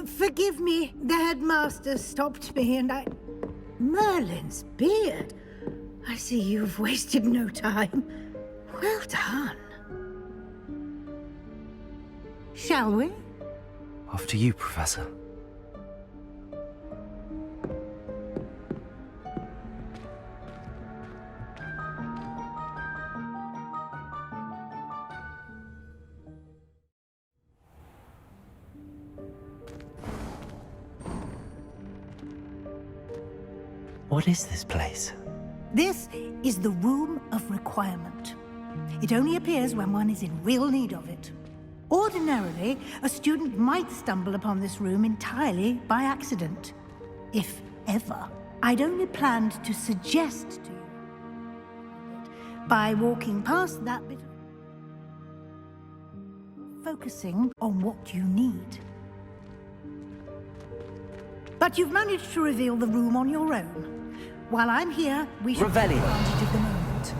Forgive me, the headmaster stopped me and I... Merlin's beard. I see you've wasted no time. Well done. Shall we? After you, Professor. What is this place? This is the Room of Requirement. It only appears when one is in real need of it. Ordinarily, a student might stumble upon this room entirely by accident. If ever. I'd only planned to suggest to you by walking past that bit of... focusing on what you need. But you've managed to reveal the room on your own. While I'm here, we should take advantage of the moment.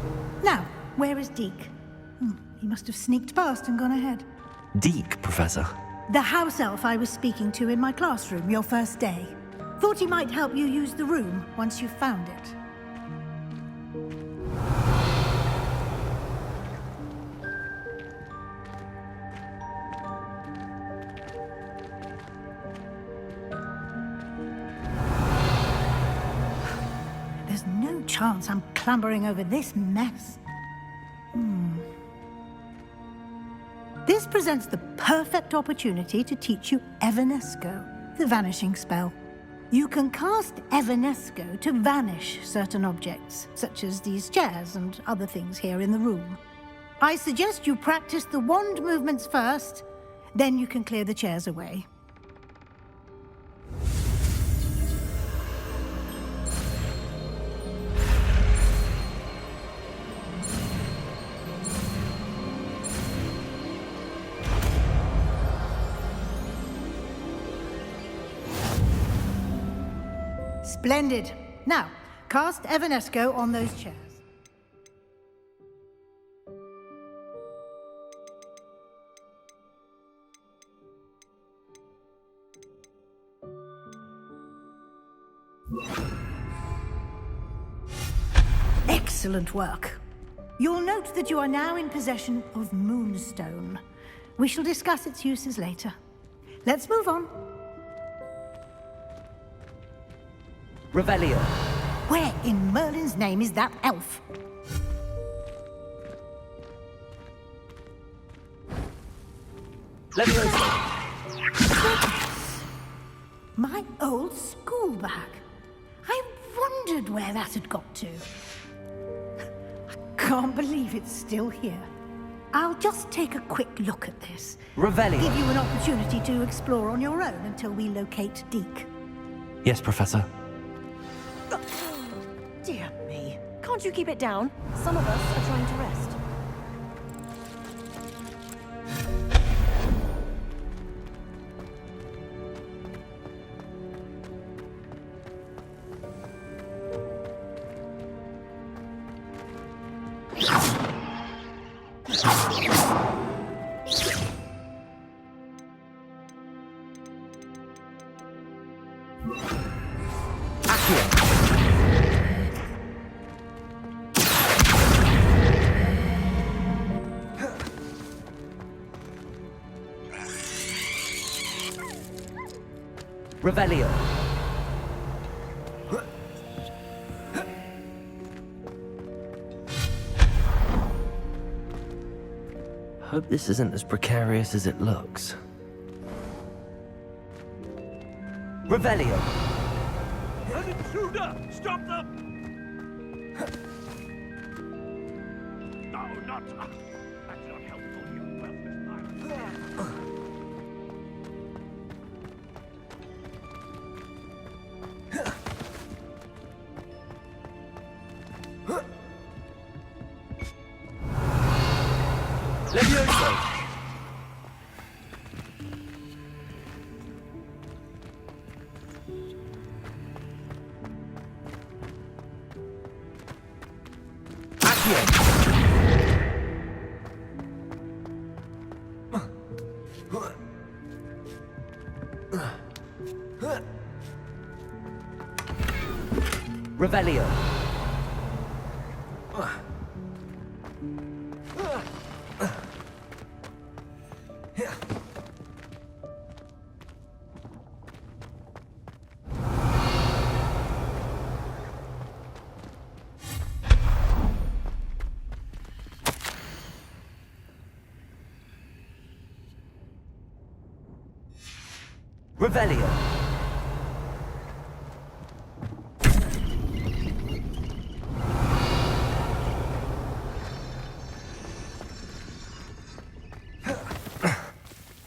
Now, where is Deke? He must have sneaked past and gone ahead. Deke, Professor. The house elf I was speaking to in my classroom your first day. Thought he might help you use the room once you've found it. There's no chance I'm clambering over this mess. This presents the perfect opportunity to teach you Evanesco, the vanishing spell. You can cast Evanesco to vanish certain objects, such as these chairs and other things here in the room. I suggest you practice the wand movements first, then you can clear the chairs away. Splendid. Now, cast Evanesco on those chairs. Excellent work. You'll note that you are now in possession of Moonstone. We shall discuss its uses later. Let's move on. Revelio. Where in Merlin's name is that elf? Leviosa. My old school bag. I wondered where that had got to. I can't believe it's still here. I'll just take a quick look at this. Revelio. Give you an opportunity to explore on your own until we locate Deke. Yes, Professor. Dear me. Can't you keep it down? Some of us are trying to rest. Revelio. Hope this isn't as precarious as it looks. Revelio. An intruder! Stop them! No, not... that's not helpful, you worthless pirate. Leviosa. Revelio. Revelio.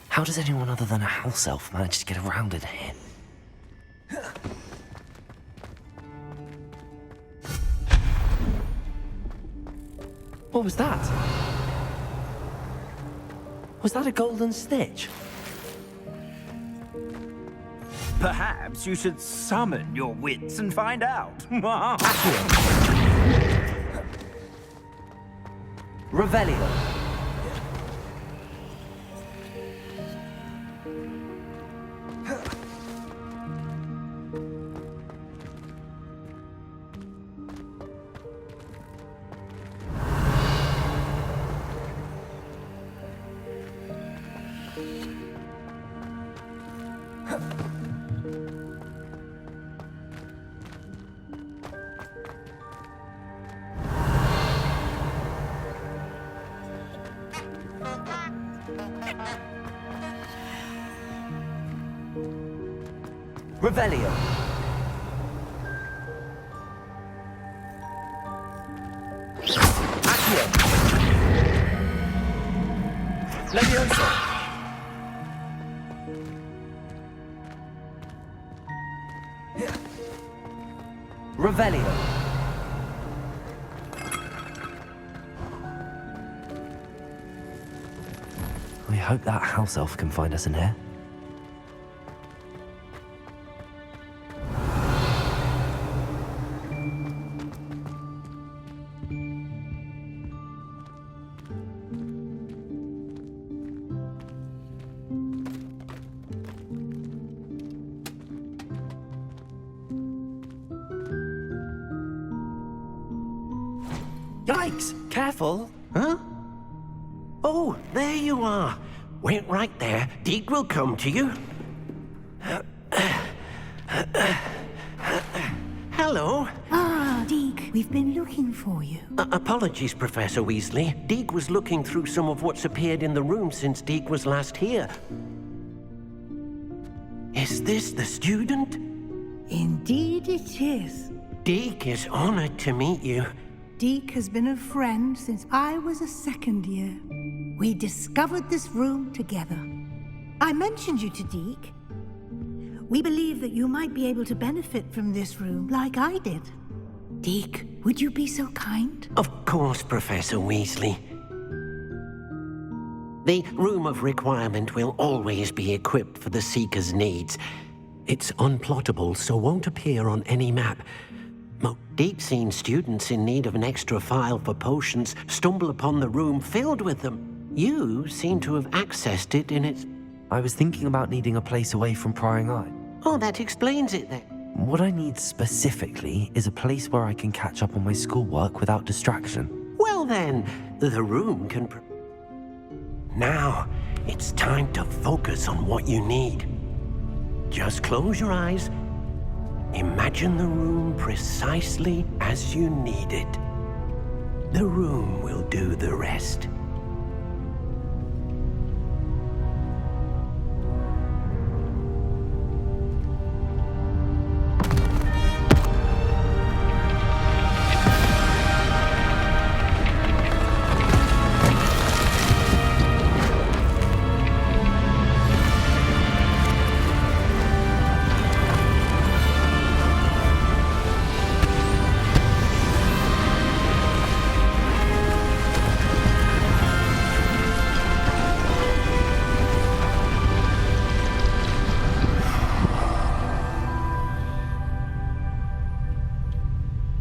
How does anyone other than a house elf manage to get around in here? What was that? Was that a golden snitch? Perhaps you should summon your wits and find out. Revelio. Revelio. Accio. Levioso. Revelio. We hope that house elf can find us in here. Yikes! Careful! Huh? Oh, there you are. Wait right there. Deke will come to you. Hello. Ah, Deke, we've been looking for you. Apologies, Professor Weasley. Deke was looking through some of what's appeared in the room since Deke was last here. Is this the student? Indeed it is. Deke is honored to meet you. Deke has been a friend since I was a second year. We discovered this room together. I mentioned you to Deke. We believe that you might be able to benefit from this room like I did. Deke, would you be so kind? Of course, Professor Weasley. The Room of Requirement will always be equipped for the Seeker's needs. It's unplottable, so won't appear on any map. Deke's seen students in need of an extra file for potions stumble upon the room filled with them. You seem to have accessed it in its... I was thinking about needing a place away from prying eye. Oh, that explains it then. What I need specifically is a place where I can catch up on my schoolwork without distraction. Well then, the room can... Now, it's time to focus on what you need. Just close your eyes. Imagine the room precisely as you need it. The room will do the rest.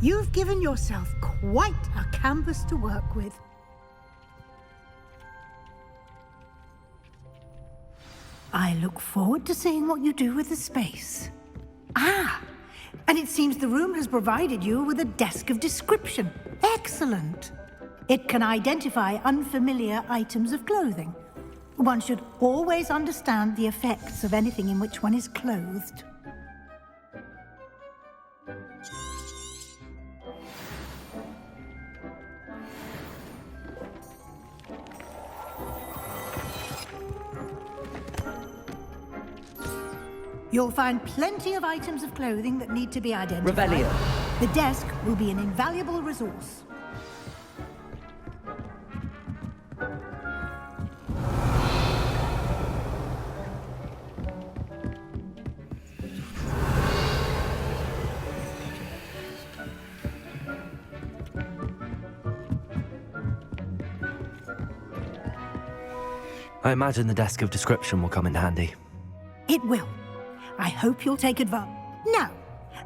You've given yourself quite a canvas to work with. I look forward to seeing what you do with the space. Ah, and it seems the room has provided you with a desk of description. Excellent. It can identify unfamiliar items of clothing. One should always understand the effects of anything in which one is clothed. You'll find plenty of items of clothing that need to be identified. Revelio. The desk will be an invaluable resource. I imagine the desk of description will come in handy. It will. I hope you'll take advantage. Now,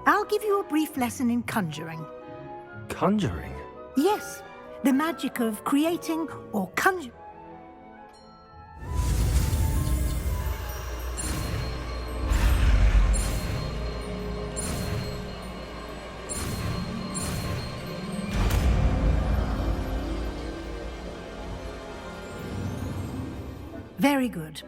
I'll give you a brief lesson in conjuring. Conjuring? Yes, the magic of creating or conjuring. Very good.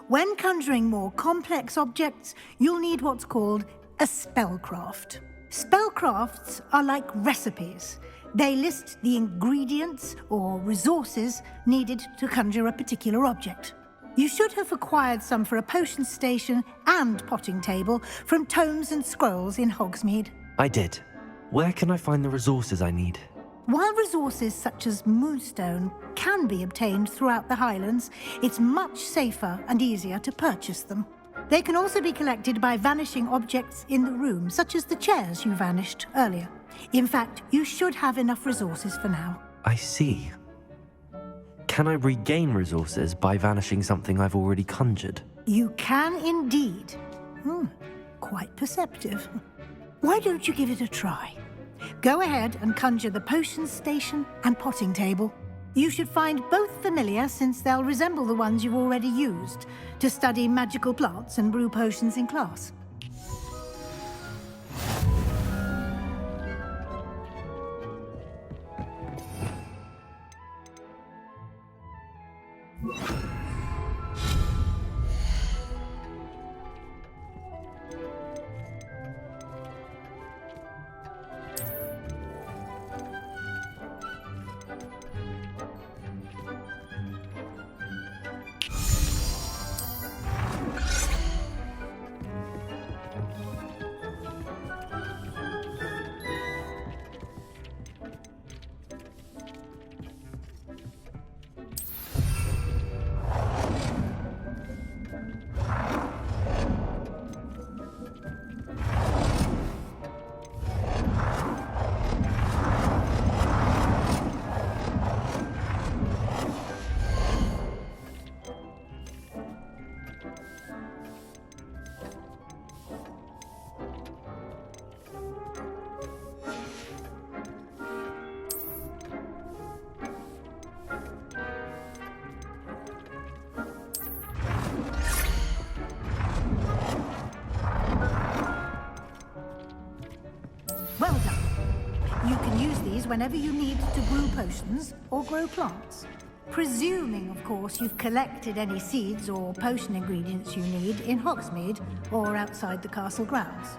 When conjuring more complex objects, you'll need what's called a spellcraft. Spellcrafts are like recipes. They list the ingredients or resources needed to conjure a particular object. You should have acquired some for a potion station and potting table from tomes and scrolls in Hogsmeade. I did. Where can I find the resources I need? While resources such as moonstone can be obtained throughout the Highlands, it's much safer and easier to purchase them. They can also be collected by vanishing objects in the room, such as the chairs you vanished earlier. In fact, you should have enough resources for now. I see. Can I regain resources by vanishing something I've already conjured? You can indeed. Quite perceptive. Why don't you give it a try? Go ahead and conjure the potion station and potting table. You should find both familiar, since they'll resemble the ones you've already used to study magical plants and brew potions in class. Well done. You can use these whenever you need to brew potions or grow plants. Presuming, of course, you've collected any seeds or potion ingredients you need in Hogsmeade or outside the castle grounds.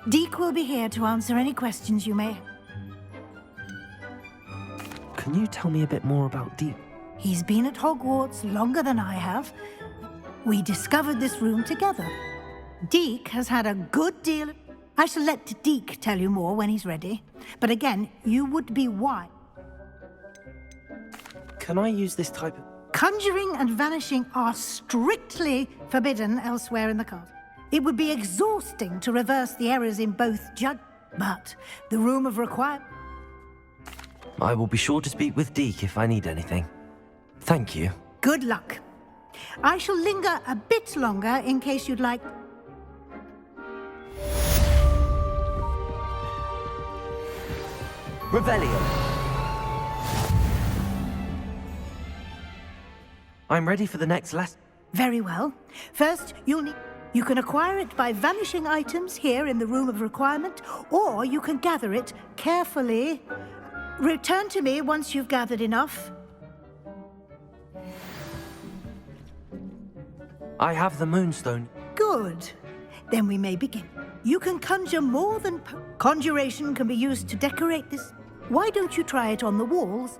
Deke will be here to answer any questions you may. Can you tell me a bit more about Deep? He's been at Hogwarts longer than I have. We discovered this room together. Deke has had a good deal. I shall let Deke tell you more when he's ready. But again, you would be wise. Can I use this type of... Conjuring and vanishing are strictly forbidden elsewhere in the castle. It would be exhausting to reverse the errors in both but the room of requirement. I will be sure to speak with Deke if I need anything. Thank you. Good luck. I shall linger a bit longer in case you'd like. Revelio. I'm ready for the next lesson. Very well. First, you can acquire it by vanishing items here in the room of requirement, or you can gather it carefully. Return to me once you've gathered enough. I have the moonstone. Good. Then we may begin. You can conjure more than conjuration can be used to decorate this. Why don't you try it on the walls?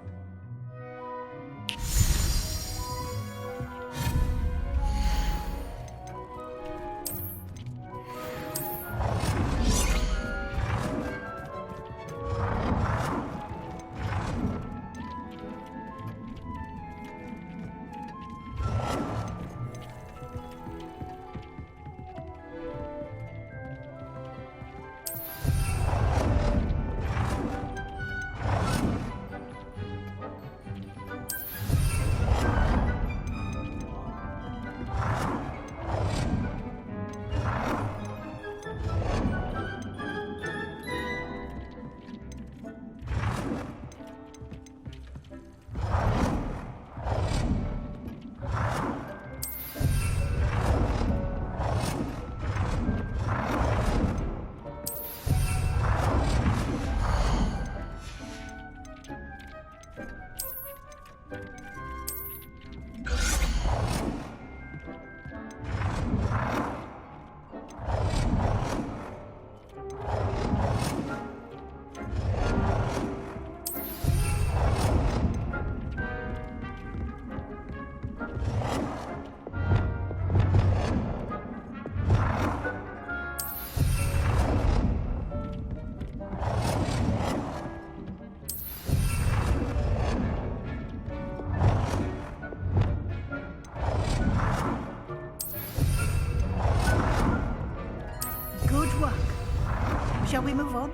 Shall we move on?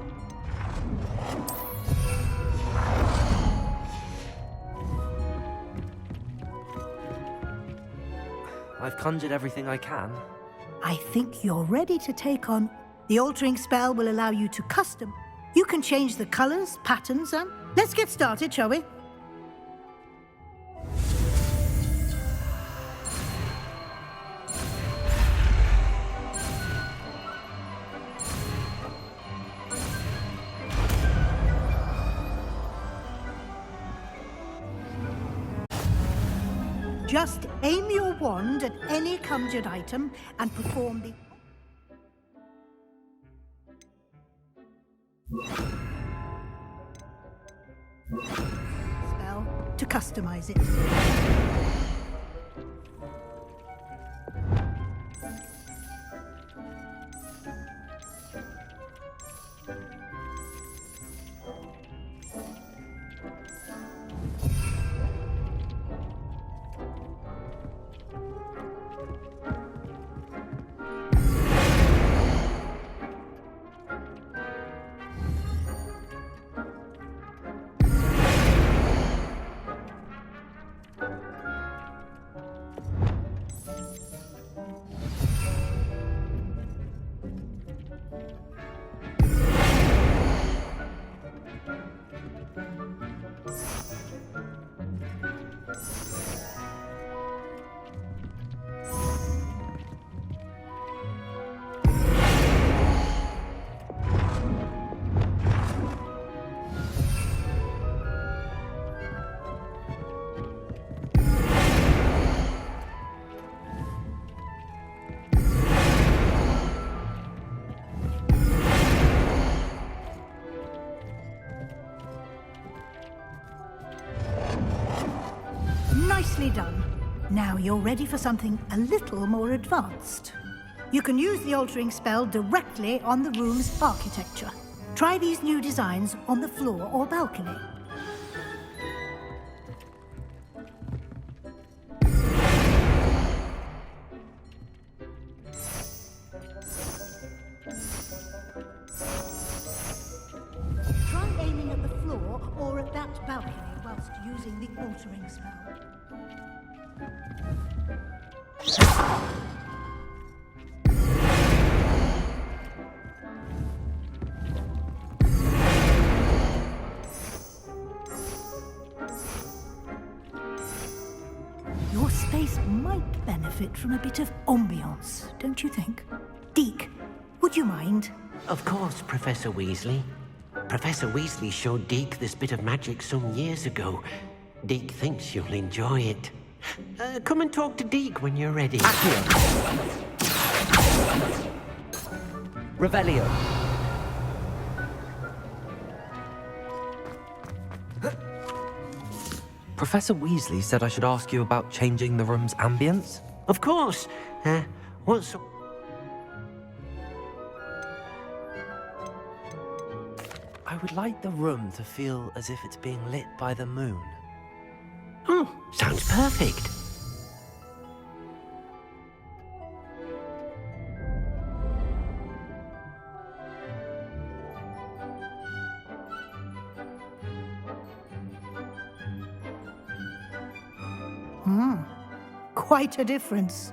I've conjured everything I can. I think you're ready to take on. The altering spell will allow you to custom. You can change the colors, patterns, and let's get started, shall we? Just aim your wand at any conjured item and perform the spell to customize it. Nicely done. Now you're ready for something a little more advanced. You can use the altering spell directly on the room's architecture. Try these new designs on the floor or balcony. Try aiming at the floor or at that balcony whilst using the altering spell. Your space might benefit from a bit of ambiance, don't you think? Deke, would you mind? Of course, Professor Weasley. Professor Weasley showed Deke this bit of magic some years ago. Deke thinks you'll enjoy it. Come and talk to Deke when you're ready. Revelio. Professor Weasley said I should ask you about changing the room's ambience? Of course. What's... I would like the room to feel as if it's being lit by the moon. Oh, sounds perfect. Quite a difference.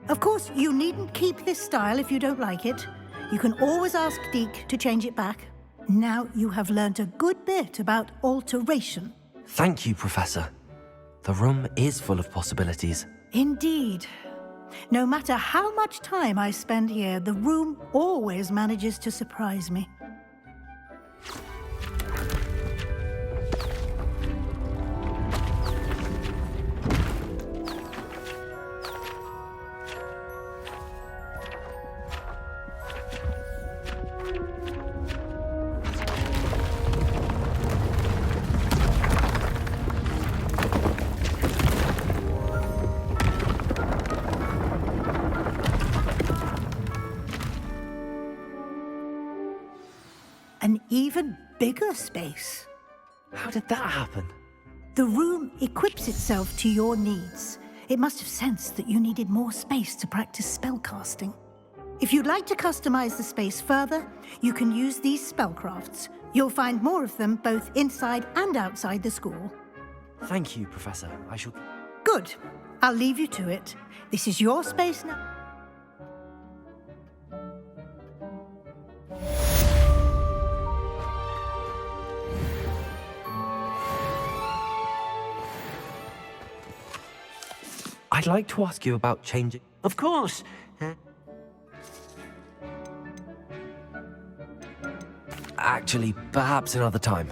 Of course, you needn't keep this style if you don't like it. You can always ask Deke to change it back. Now you have learnt a good bit about alteration. Thank you, Professor. The room is full of possibilities. Indeed. No matter how much time I spend here, the room always manages to surprise me. An even bigger space. How did that happen? The room equips itself to your needs. It must have sensed that you needed more space to practice spellcasting. If you'd like to customize the space further, you can use these spellcrafts. You'll find more of them both inside and outside the school. Thank you, Professor. I shall... Good. I'll leave you to it. This is your space now. I'd like to ask you about changing... Of course. Actually, perhaps another time.